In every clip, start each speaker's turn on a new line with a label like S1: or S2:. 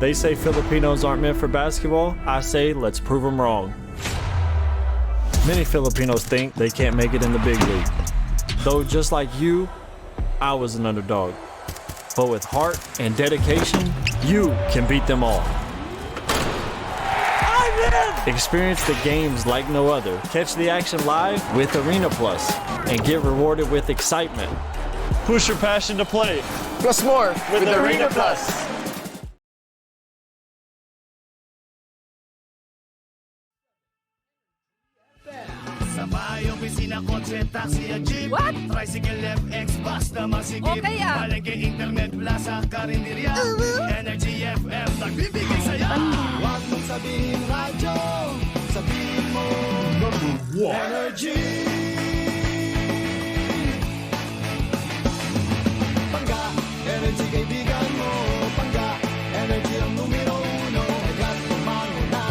S1: They say Filipinos aren't meant for basketball. I say let's prove them wrong. Many Filipinos think they can't make it in the big league. Though just like you, I was an underdog. But with heart and dedication, you can beat them all. Experience the games like no other. Catch the action live with Arena Plus and get rewarded with excitement. Push your passion to play.
S2: Plus more with Arena Plus.
S3: What?
S4: Tricycle FX, basta masigip.
S3: O kaya?
S4: Palengke, internet, plaza, karinderya. Energy FM, nagbibigay saya. Huwag mong sabihin radyo, sabihin mo #1 Energy. Pangga, energy kaibigan mo. Pangga, energy ang numero 1. Agad tumango na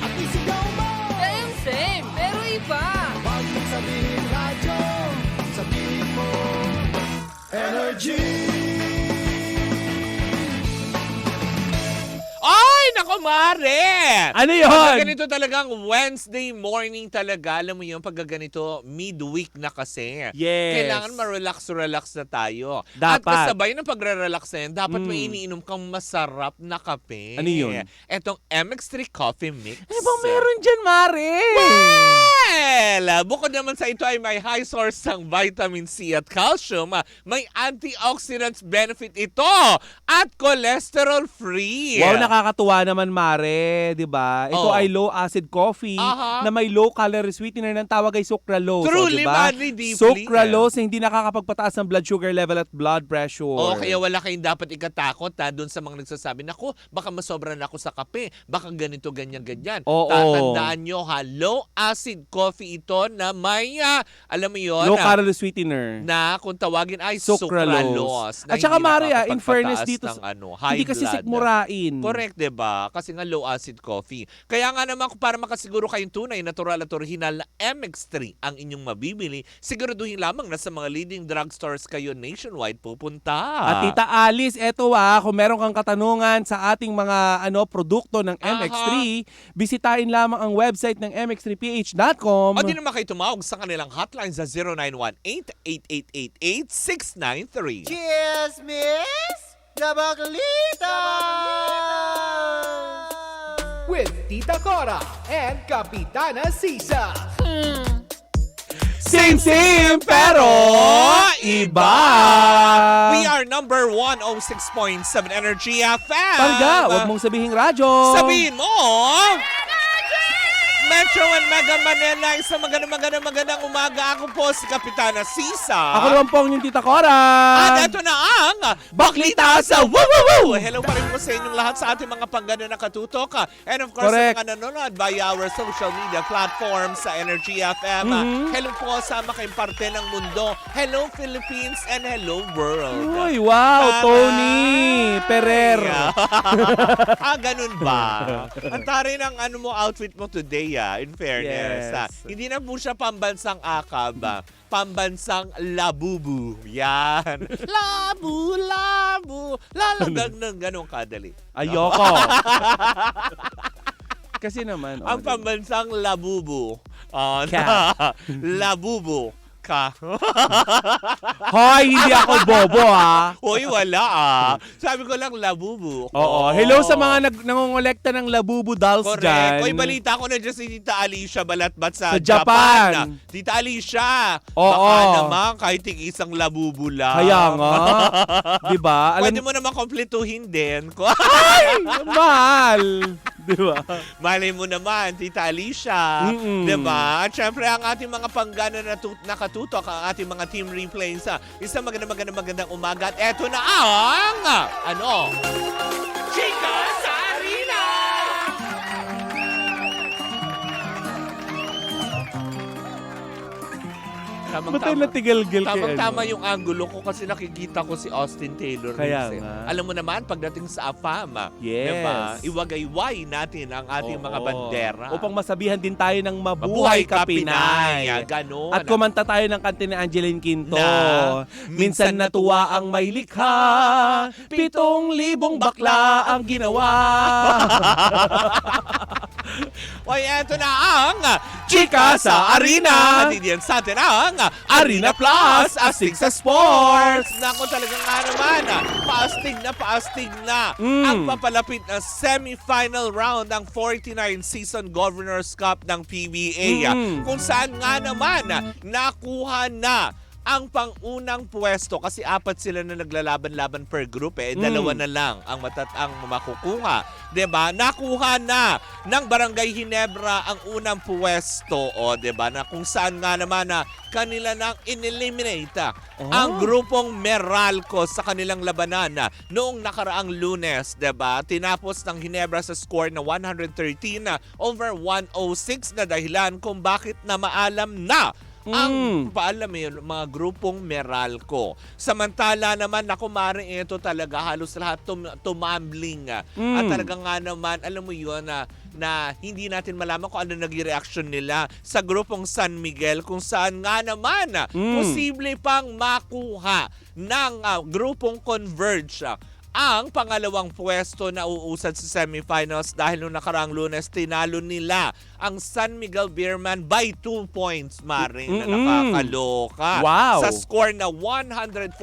S4: at isigaw mo.
S3: Same, pero iba.
S4: Huwag mong sabihin radyo, sabihin mo Energy.
S5: Ay, nako, Mare!
S6: Ano yun?
S5: Pag ganito talagang Wednesday morning talaga, alam mo yun, pag ganito, midweek na kasi.
S6: Yes.
S5: Kailangan ma-relax na tayo.
S6: Dapat.
S5: At kasabay ng pagre-relax na yan, dapat may iniinom kang masarap na kape.
S6: Ano yun?
S5: Etong MX3 Coffee Mix.
S6: Ano bang meron dyan, Mare?
S5: Well, bukod naman sa ito ay may high source ng vitamin C at calcium, may antioxidants benefit ito at cholesterol free.
S6: Wow, nakakatuwa naman, Mare, 'di ba? Ito
S5: Oh.
S6: ay low acid coffee na may low calorie sweetener ng tawag ay sucralose,
S5: Truly,
S6: di ba?
S5: madly, deeply.
S6: Sucralose hindi nakakapagpataas ng blood sugar level at blood pressure.
S5: O kaya wala kayong dapat ikatakot doon sa mga nagsasabi, naku, baka masobran ako sa kape, baka ganito, ganyan.
S6: Oo.
S5: Tatandaan nyo ha, low acid coffee ito na may, alam mo yun,
S6: Low calorie sweetener.
S5: na kung tawagin ay
S6: Sucralose.
S5: sucralose. na
S6: At saka,
S5: hindi
S6: Mare, in fairness
S5: nakakapagpataas
S6: dito,
S5: ng, high
S6: hindi kasi
S5: blood.
S6: sikmurain.
S5: Correct, diba? Kasi nga low acid coffee. Kaya nga naman para makasiguro kayong tunay, natural at original na MX3 ang inyong mabibili, siguraduhin lamang na sa mga leading drugstores kayo nationwide pupunta.
S6: At Tita Alice, eto kung meron kang katanungan sa ating mga produkto ng MX3, bisitahin lamang ang website ng mx3ph.com.
S5: O di naman kayo tumawag sa kanilang hotline sa 0918-8888-693.
S2: Cheers, miss! Dabaglita!
S4: With Tita Cora and Kapitana Sisa.
S6: Same, pero iba!
S5: We are number 106.7 Energy FM.
S6: Pangga, huwag mong sabihing radyo.
S5: Sabihin mo, Metro and Mega Manila, isang magandang umaga. Ako po si Kapitana Sisa.
S6: Ako naman po ang inyong Tita Cora.
S5: At ito na ang Baklita sa Woo Woo Woo! Hello pa rin po sa inyong lahat sa ating mga panggana na katutok. And of course,
S6: Correct.
S5: sa mga nanonood via our social media platforms sa Energy FM. Hello po, sama kayong parte ng mundo. Hello Philippines and hello world.
S6: Uy, wow, Tony Perer.
S5: Ganun ba? Ang tari ng outfit mo today, in fairness.
S6: Yes.
S5: Hindi na po siya pambansang akab, pambansang labubu. Yan. Labu, lalagang ganun kadali.
S6: Ayoko. Kasi naman.
S5: Ang pambansang labubu. Labubu ka.
S6: Hoy, hindi ako bobo
S5: Hoy, wala Sabi ko lang labubu.
S6: Oo. Hello sa mga nangongolekta ng labubu dolls
S5: Correct.
S6: dyan.
S5: Hoy, balita ko na dyan si Tita Alicia Balatbat sa
S6: Japan.
S5: Tita Alicia,
S6: Oo.
S5: baka naman kahit isang labubu lang.
S6: Kaya nga. Diba?
S5: Pwede mo naman kompletuhin din.
S6: Ay, mahal. Diba?
S5: Malay mo naman, Tita Alicia. Diba? At syempre, ang ating mga panggana na nakatutok, ang ating mga team replays, isang magandang umaga. At eto na ang, Chika sa Arena!
S6: Ba't tayo natigal-gil kay
S5: Tamang-tama
S6: ano?
S5: yung angulo ko kasi nakikita ko si Austin Taylor.
S6: Kaya
S5: Rins, eh.
S6: nga.
S5: Alam mo naman, pagdating sa AFAM,
S6: Yes.
S5: diba, iwagayway natin ang ating mga
S6: Oo.
S5: bandera.
S6: Upang masabihan din tayo ng
S5: Mabuhay
S6: mabuhay
S5: ka,
S6: ka Pinay.
S5: Pinay. Ganon.
S6: At kumanta tayo ng kanta ni Angeline Quinto.
S5: Na,
S6: Minsan natuwa ang may likha, 7,000 bakla ang ginawa.
S5: Oy, eto na ang
S6: Chika sa Arena.
S5: At diyan sa atin ang
S6: Arena Plus, astig sa sports.
S5: Naku, talagang nga naman, paastig na. Ang papalapit na semi-final round ng 49 season Governors Cup ng PBA. Kung saan nga naman, nakuha na ang pangunang pwesto kasi 4 sila na naglalaban-laban per group dalawa na lang ang makukuha. 'Di ba? Nakuha na ng Barangay Ginebra ang unang pwesto, 'di ba? Na kung saan nga naman na kanila nang ineliminate ang grupong Meralco sa kanilang labanan noong nakaraang Lunes, 'di ba? Tinapos ng Ginebra sa score na 113 over 106 na dahilan kung bakit na maalam na ang paalam yung mga grupong Meralco. Samantala naman, naku Mare, ito talaga halos lahat tumambling. At talaga nga naman, alam mo yun, na hindi natin malaman kung ano naging reaction nila sa grupong San Miguel kung saan nga naman posible pang makuha ng grupong Converge ang pangalawang pwesto na uusad sa semifinals dahil noong nakaraang Lunes tinalo nila ang San Miguel Beerman by 2 points, Mare, na nakakaloka.
S6: Wow.
S5: Sa score na 114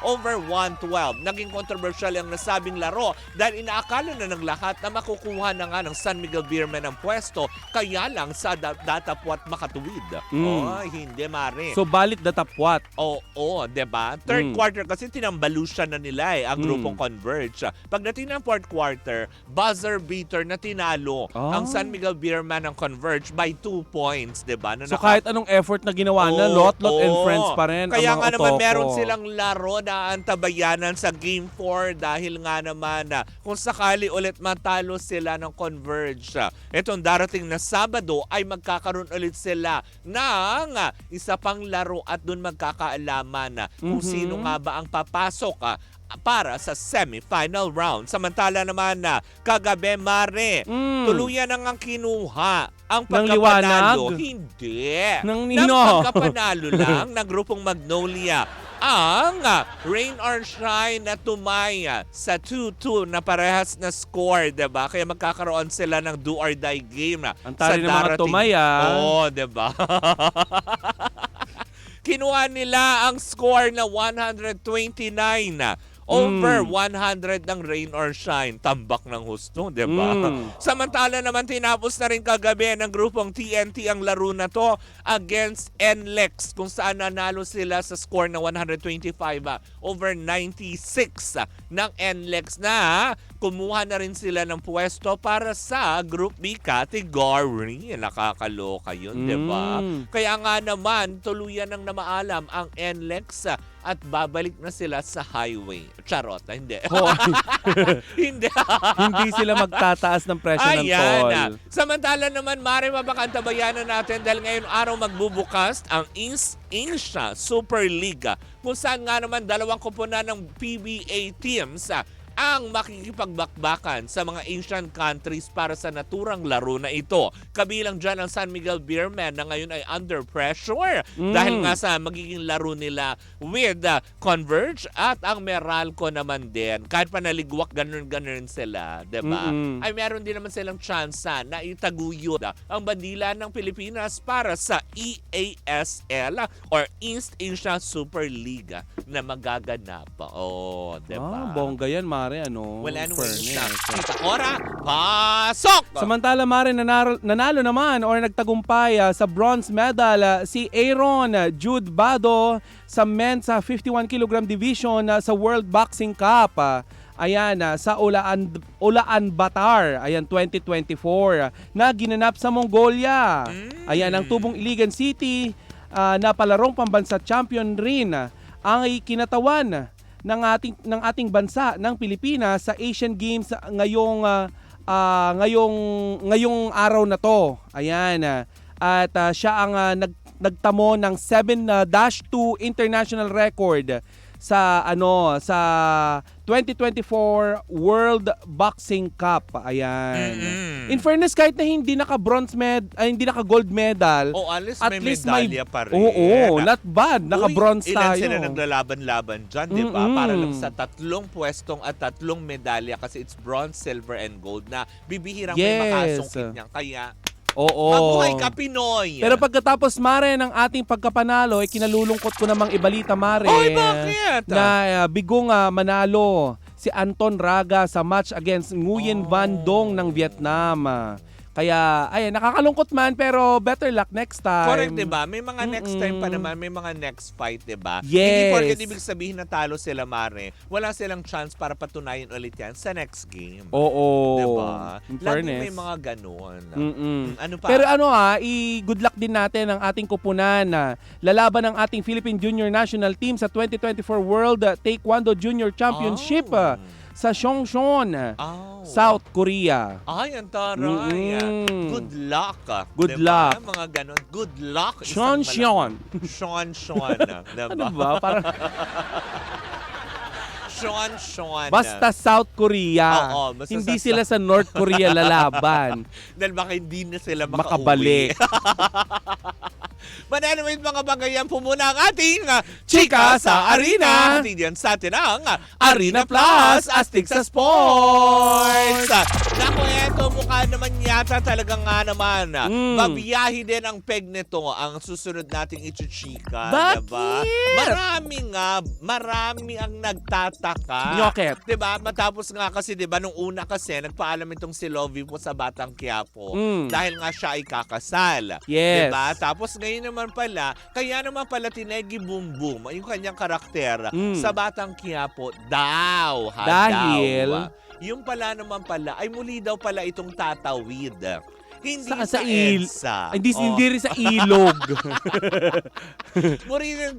S5: over 112. Naging controversial ang nasabing laro dahil inaakala na ng lahat na makukuha na nga ng San Miguel Beerman ang pwesto, kaya lang sa datapwat makatuwid. Hindi, Mare.
S6: So balit datapwat.
S5: Oo, diba? Third quarter kasi tinambalusya na nila ang grupong Converge. Pagdating ng fourth quarter, buzzer beater na tinalo ang San Miguel Beerman ng Converge by 2 points, diba?
S6: So kahit anong effort na ginawa na, Lot and Friends pa rin
S5: kaya
S6: ang mga
S5: nga naman
S6: Otoko.
S5: meron silang laro na antabayanan sa Game 4 dahil nga naman kung sakali ulit matalo sila ng Converge. Itong darating na Sabado ay magkakaroon ulit sila ng isa pang laro at doon magkakaalaman kung sino nga ba ang papasok para sa semi-final round. Samantala naman kagabi, Mare, tuluyan nang kinuha ang pagkapanalo.
S6: liwanag?
S5: Hindi.
S6: Ng
S5: Ng
S6: nino?
S5: pagkapanalo lang ng grupong Magnolia. Ang Rain or Shine na tumaya sa 2-2 na parehas na score, diba? Kaya magkakaroon sila ng do or die game
S6: Ang tari ng mga tumaya.
S5: Oo, diba? Kinuha nila ang score na 129 over 100 ng Rain or Shine. Tambak ng husto, di ba? Samantala naman tinapos na rin kagabi ng grupong TNT ang laro na to against NLEX kung saan nanalo sila sa score na 125 over 96 ng NLEX na kumuha na rin sila ng pwesto para sa Group B category. Nakakaloka yun, di ba? Kaya nga naman, tuluyan nang namaalam ang NLEX at babalik na sila sa highway. Charot, hindi. Hindi.
S6: Hindi sila magtataas ng presyo ng toll.
S5: Samantala naman, Mare, mabakantabayanan natin dahil ngayon araw magbubukas ang East Asia Super League kung saan nga naman dalawang koponan ng PBA teams ang makikipagbakbakan sa mga Asian countries para sa naturang laro na ito. Kabilang dyan ang San Miguel Beerman na ngayon ay under pressure dahil nga sa magiging laro nila with Converge at ang Meralco naman din. Kahit pa naligwak ganun-ganun sila, diba? Ay meron din naman silang chance na itaguyod ang bandila ng Pilipinas para sa EASL or East Asia Super League na magaganap. Diba?
S6: Bongga yan, Mare,
S5: Wala nung
S6: fairness.
S5: Kita Cora, pasok!
S6: Samantala, Mare, nanalo naman or nagtagumpay sa bronze medal si Aaron Jude Bado sa men's 51 kg division sa World Boxing Cup. Ayan, sa Ulaanbaatar, ayan, 2024 na ginanap sa Mongolia. Ayan, ang Tubong Iligan City na palarong pambansa champion rin ang kinatawan ng ating bansa ng Pilipinas sa Asian Games ngayong araw na to. Ayan. At siya ang nagtamo ng 7-2 international record sa sa 2024 World Boxing Cup. Ayan. In fairness, kahit na hindi hindi naka-gold medal,
S5: at least
S6: at
S5: may
S6: least
S5: medalya pa rin.
S6: Oo, not bad. Naka-bronze
S5: ilan
S6: tayo.
S5: sila naglalaban-laban dyan, di ba? Para lang sa 3 pwestong at 3 medalya kasi it's bronze, silver, and gold na bibihirang may makasungkit niyan. Kaya,
S6: Oo.
S5: mabuhay ka, Pinoy!
S6: Pero pagkatapos, Mare, ng ating pagkapanalo, kinalulungkot ko namang ibalita, Mare.
S5: Oy, bakit?
S6: Na bigong manalo si Anton Raga sa match against Nguyen Van Dong ng Vietnam. Kaya, ayan, nakakalungkot man, pero better luck next time.
S5: Correct, di ba? May mga next time pa naman, may mga next fight, di ba?
S6: Yes.
S5: Hindi porket ibig sabihin na talo sila, Mare. Wala silang chance para patunayan ulit yan sa next game.
S6: Oo.
S5: Di ba?
S6: In
S5: Lagi
S6: fairness.
S5: may mga ganun. Ano pa?
S6: Pero i-good luck din natin ang ating kupunan na lalaban ng ating Philippine Junior National Team sa 2024 World Taekwondo Junior Championship sa Chongchon, South Korea.
S5: Ay, ang taray. Good luck.
S6: Good
S5: diba?
S6: luck.
S5: Mga ganun. Good luck.
S6: Chongchon.
S5: Chongchon. Diba?
S6: Ano ba? Parang
S5: Chongchon.
S6: basta South Korea.
S5: Oo, basta
S6: hindi
S5: sa-
S6: sila sa North Korea lalaban.
S5: Dahil baka hindi na sila
S6: Makabalik.
S5: But anyways, mga bagayan po muna ang ating
S6: Chika sa Arena.
S5: Hatid yan sa atin ang
S6: Arena Plus, astig sa sports.
S5: Naku, eto mukha naman yata talagang nga naman. Babiyahi din ang peg nito ang susunod nating ichuchika.
S6: Bakit?
S5: Diba? Marami ang nagtataka.
S6: Nyoket.
S5: Diba? Matapos nga kasi, diba, nung una kasi, nagpaalam itong si Lovie po sa Batang Quiapo. Dahil nga siya ay kakasal.
S6: Yes.
S5: Diba? Tapos ngayon naman pala, kaya naman pala tinegi Boom Boom, yung kanyang karakter sa Batang Quiapo daw.
S6: Dahil?
S5: Yung pala naman pala, ay muli daw pala itong tatawid. Hindi
S6: Sa
S5: sa EDSA.
S6: Hindi rin sa ilog.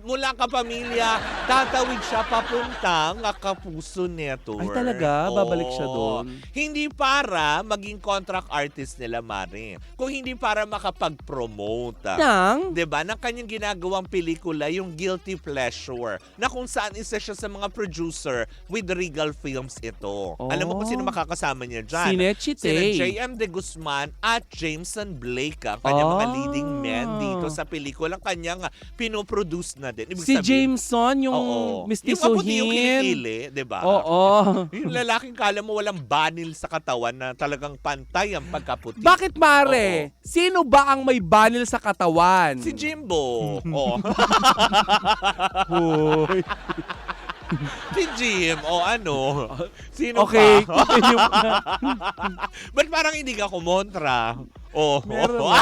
S5: Mula kapamilya, tatawid siya papuntang Kapuso Network.
S6: Ay, talaga? Babalik siya doon?
S5: Hindi para maging contract artist nila, Mare. Kung hindi para makapag-promote.
S6: Nang?
S5: Diba? Ng kanyang ginagawang pelikula, yung Guilty Pleasure, na kung saan isa siya sa mga producer with Regal Films ito. Alam mo kung sino makakasama niya dyan?
S6: Sina Chite.
S5: Sina J.M. De Guzman at Jameson Blake, ang kanyang mga leading men dito sa pelikulang kanyang pinoproduce na din. Ibig
S6: Si
S5: sabihin,
S6: Jameson, yung
S5: yung
S6: mistisuhin.
S5: maputi yung kilikili, diba?
S6: Oo.
S5: Yung lalaking kala mo walang banil sa katawan na talagang pantay ang pagkaputi.
S6: Bakit, Mare? Sino ba ang may banil sa katawan?
S5: Si Jimbo.
S6: Hoy.
S5: Si Jim. Ano? Sino
S6: Okay,
S5: pa?
S6: continue mo na.
S5: Ba't parang hindi ka kumontra?
S6: Meron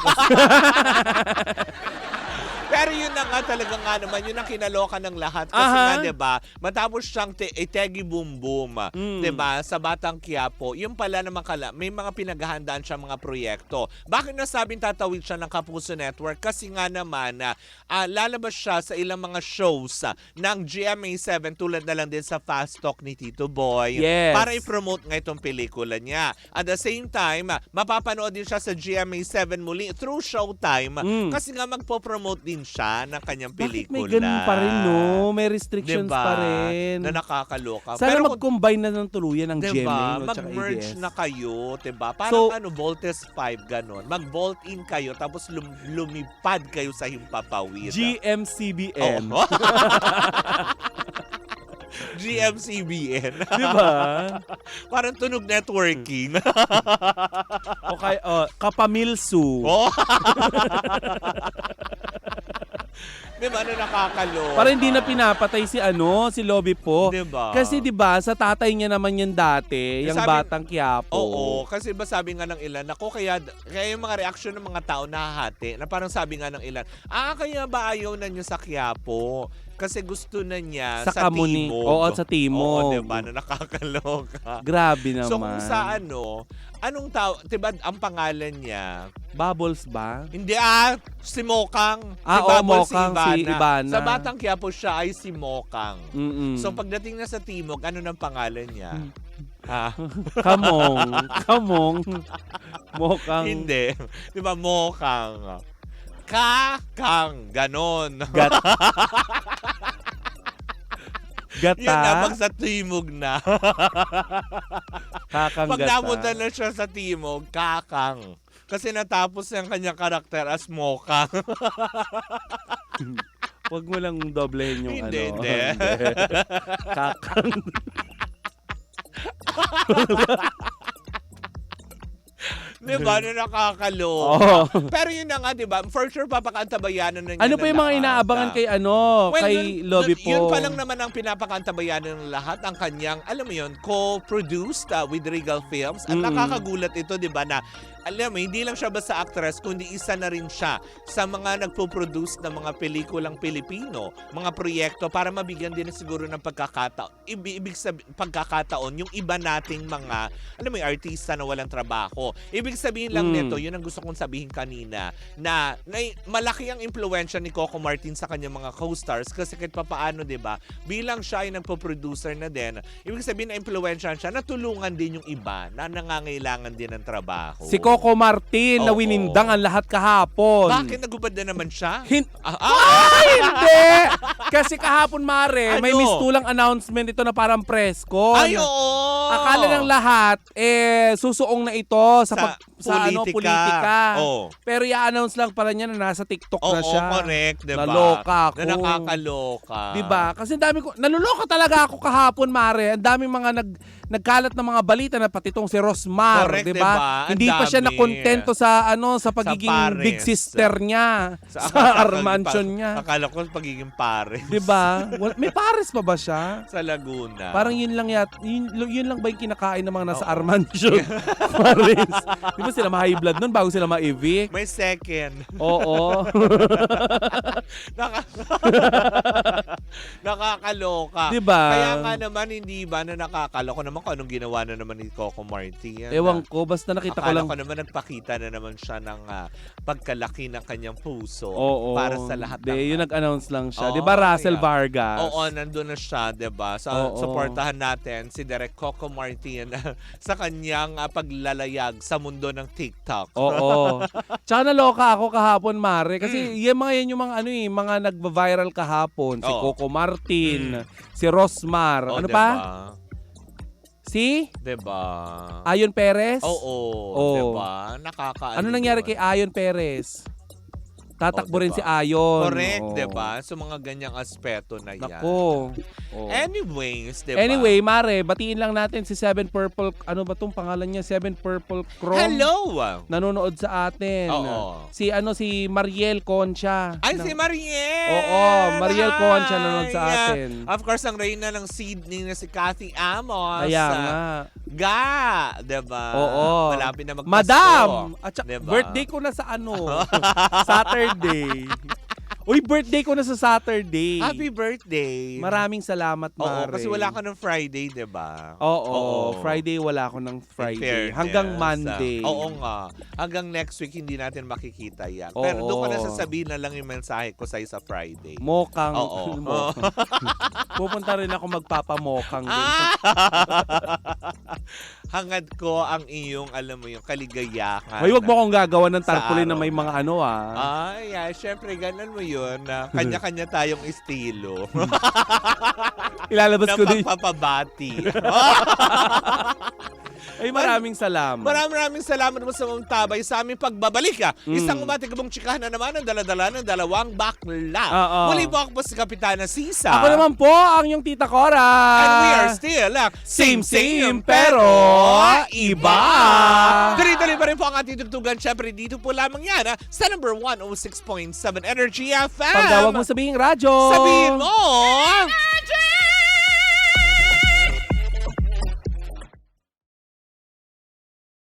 S5: Pero yun na nga talaga nga naman, yun ang kinaloka ng lahat. Kasi nga, diba, matapos siyang Tegi Boom Boom, diba, sa Batang Quiapo, yung pala naman may mga pinaghahandaan siya mga proyekto. Bakit nasabing tatawid siya ng Kapuso Network? Kasi nga naman, lalabas siya sa ilang mga shows ng GMA7 tulad na lang din sa Fast Talk ni Tito Boy.
S6: Yes.
S5: Para i-promote nga itong pelikula niya. At the same time, mapapanood din siya sa GMA7 muli through Showtime kasi nga magpo-promote din siya ng kanyang
S6: Bakit
S5: pelikula.
S6: may ganun pa rin, no? May restrictions
S5: Diba?
S6: pa rin.
S5: Na nakakaloka.
S6: Sana
S5: Pero
S6: mag-combine na ng tuluyan ng
S5: diba,
S6: GMA, no? Tsaka
S5: mag-merge
S6: ABS.
S5: na kayo, diba? Parang
S6: So,
S5: Voltes 5, ganon. Mag-vault in kayo, tapos lumipad kayo sa himpapawid.
S6: GMCBN.
S5: Oh. GMCBN.
S6: Diba?
S5: Parang tunog networking.
S6: Okay, Kapamilsu.
S5: Oh. Diba, ano nakakaloka?
S6: Para hindi na pinapatay si Lobby po.
S5: Diba?
S6: Kasi 'di ba sa tatay niya naman yan dati, yung
S5: Sabi-
S6: Batang Quiapo.
S5: Oo, kasi ba sabi nga ng ilan, ako kaya yung mga reaksyon ng mga tao nahahati, na parang sabi nga ng ilan, kaya ba ayaw na niyo sa Quiapo? Kasi gusto na niya sa
S6: Kamuni.
S5: Timog.
S6: Oo, sa Timog.
S5: Oo, diba, na nakakaloka.
S6: Grabe naman.
S5: So kung sa anong tao, diba ang pangalan niya?
S6: Bubbles ba?
S5: Hindi si Mokang.
S6: Mokang,
S5: si
S6: si Ivana.
S5: Sa Batang Quiapo siya ay si Mokang.
S6: Mm-mm.
S5: So pagdating na sa Timog, ano ng pangalan niya?
S6: Kamong. Mokang.
S5: Hindi. Di ba, Mokang. kakang. Ganon.
S6: Gata.
S5: Yun na, pag sa timog na.
S6: Kakang
S5: Pag
S6: gata.
S5: napunta na siya sa timog, kakang. Kasi natapos yung kanyang karakter as moka.
S6: Huwag mo lang doblehin yung
S5: Hindi,
S6: ano.
S5: hindi.
S6: Kakang.
S5: Diba? Na nakakaloka.
S6: Oo.
S5: Pero yun na nga, diba? For sure, papakantabayanan na niya
S6: Ano pa yung mga
S5: lahat.
S6: inaabangan kay kay Lobby po?
S5: Yun pa lang naman ang pinapakantabayanan ng lahat, ang kanyang, alam mo yun, co-produced with Regal Films. At nakakagulat ito, diba, na alam mo, hindi lang siya basta actress, kundi isa na rin siya sa mga nagpo-produce ng mga pelikulang Pilipino, mga proyekto para mabigyan din siguro ng pagkakataon. Ibig sabihin, pagkakataon, yung iba nating mga, alam mo yung artista na walang trabaho. Ibig sabihin lang nito, yun ang gusto kong sabihin kanina, na malaki ang impluwensya ni Coco Martin sa kanyang mga co-stars kasi kahit papaano, diba, bilang siya ay nagpo-producer na din, ibig sabihin na impluwensya siya, natulungan din yung iba na nangangailangan din ng trabaho.
S6: Si Coco Martin na
S5: Oo.
S6: winindang ang lahat kahapon.
S5: Bakit nagubad na naman siya?
S6: Hindi! Kasi kahapon, Mare, may
S5: Ano?
S6: mistulang announcement ito na parang press con.
S5: Ay, oo!
S6: Akala ng lahat, susuong na ito sa politika.
S5: Oo.
S6: Pero i-announce lang pala niya na nasa TikTok
S5: Oo,
S6: na siya.
S5: correct, diba?
S6: Naloka ako.
S5: Na nakakaloka.
S6: Diba? Kasi ang dami ko, naluloka talaga ako kahapon, Mare. Ang dami mga nagkalat na mga balita na pati itong si Rosmar,
S5: Correct,
S6: diba?
S5: diba? Ang
S6: Hindi pa siya
S5: dami.
S6: nakontento sa pagiging
S5: pares.
S6: big sister niya, sa Armansion niya.
S5: Akala ko pagiging pare.
S6: Diba? May pares pa ba siya?
S5: Sa Laguna.
S6: Parang yun lang yun lang ba yung kinakain ng mga nasa Armansion? Pares. Di ba sila ma-high blood nun bago sila ma-evict?
S5: May second.
S6: Oo.
S5: Nakakaloka.
S6: Diba?
S5: Kaya nga naman, hindi ba na nakakaloka naman kung anong ginawa na naman ni Coco Martin.
S6: Ewan ko, basta nakita ko
S5: Akala
S6: lang.
S5: ko naman nagpakita na naman siya ng pagkalaki ng kanyang puso
S6: Oo.
S5: para sa lahat ng...
S6: Yung nag-announce lang siya.
S5: Oo,
S6: Di ba Russell
S5: kaya.
S6: Vargas?
S5: Oo, nandun na siya, diba? So,
S6: Oo.
S5: supportahan natin si Direk Coco Martin sa kanyang paglalayag sa mundo ng TikTok.
S6: Oo. Tsaka naloka ako kahapon, Mare. Kasi yan yung mga mga nagba-viral kahapon. Si
S5: Oo.
S6: Coco Martin, si Rosmar.
S5: Oh,
S6: Ano
S5: diba?
S6: pa? Si
S5: Diba?
S6: Ayon Perez?
S5: Oo,
S6: Oo.
S5: diba? Nakakaano.
S6: Ano nangyari kay Ayon Perez? Tatakbo rin
S5: diba?
S6: si Ayon.
S5: Correct,
S6: Oo.
S5: diba? So, mga ganyang aspeto na yan.
S6: Nako. Oo.
S5: Anyways, diba?
S6: Anyway, Mare, batiin lang natin si Seven Purple, ano ba tong pangalan niya? Seven Purple Chrome.
S5: Hello!
S6: Nanonood sa atin.
S5: Oo.
S6: Si Mariel Concha.
S5: Ay, si Mariel!
S6: Oo, Mariel
S5: Hi!
S6: Concha nanonood sa atin.
S5: Of course, ang reyna ng Sydney na si Cathy Amos.
S6: Kaya nga.
S5: Ga! Diba?
S6: Oo.
S5: Malapit na magpasko.
S6: Madam! At saka,
S5: Diba?
S6: birthday ko na sa Saturday. Uy, birthday ko na sa Saturday.
S5: Happy birthday!
S6: Maraming salamat,
S5: Oo,
S6: Mare.
S5: kasi wala ka ng Friday, diba?
S6: Oo, Friday wala ako ng Friday.
S5: In fairness.
S6: Hanggang Monday.
S5: Oo nga. Hanggang next week, hindi natin makikita yan.
S6: Oo.
S5: Pero doon ko na sasabihin na lang yung mensahe ko sa'yo sa Friday.
S6: Mokang.
S5: Oo.
S6: Mokang. Pupunta rin ako magpapamokang din.
S5: Hangad ko ang iyong, alam mo yung kaligayahan.
S6: Hoy, wag mo akong gagawa ng
S5: Sa
S6: tarpaulin na
S5: araw
S6: may mga ano
S5: Ay, syempre, ganun mo yun. Na kanya-kanya tayong estilo.
S6: Ilalabas
S5: na
S6: ko din.
S5: pagpapabati.
S6: Ay, maraming salamat.
S5: Maraming salamat mo sa mong tabay sa aming pagbabalik. Isang umatigabong chikahan na naman ang daladala ng dalawang bakla.
S6: Oo.
S5: Muli po ako po si Kapitana Sisa.
S6: Ako naman po ang yung Tita Cora.
S5: And we are still
S6: Same, pero iba.
S5: Tuloy-tuloy pa rin po ang ating tugtugan. Siyempre, dito po lamang yan sa number 106.7 Energy FM.
S6: Pagdawag mo sabihing radyo.
S5: Sabihin mo! Energy!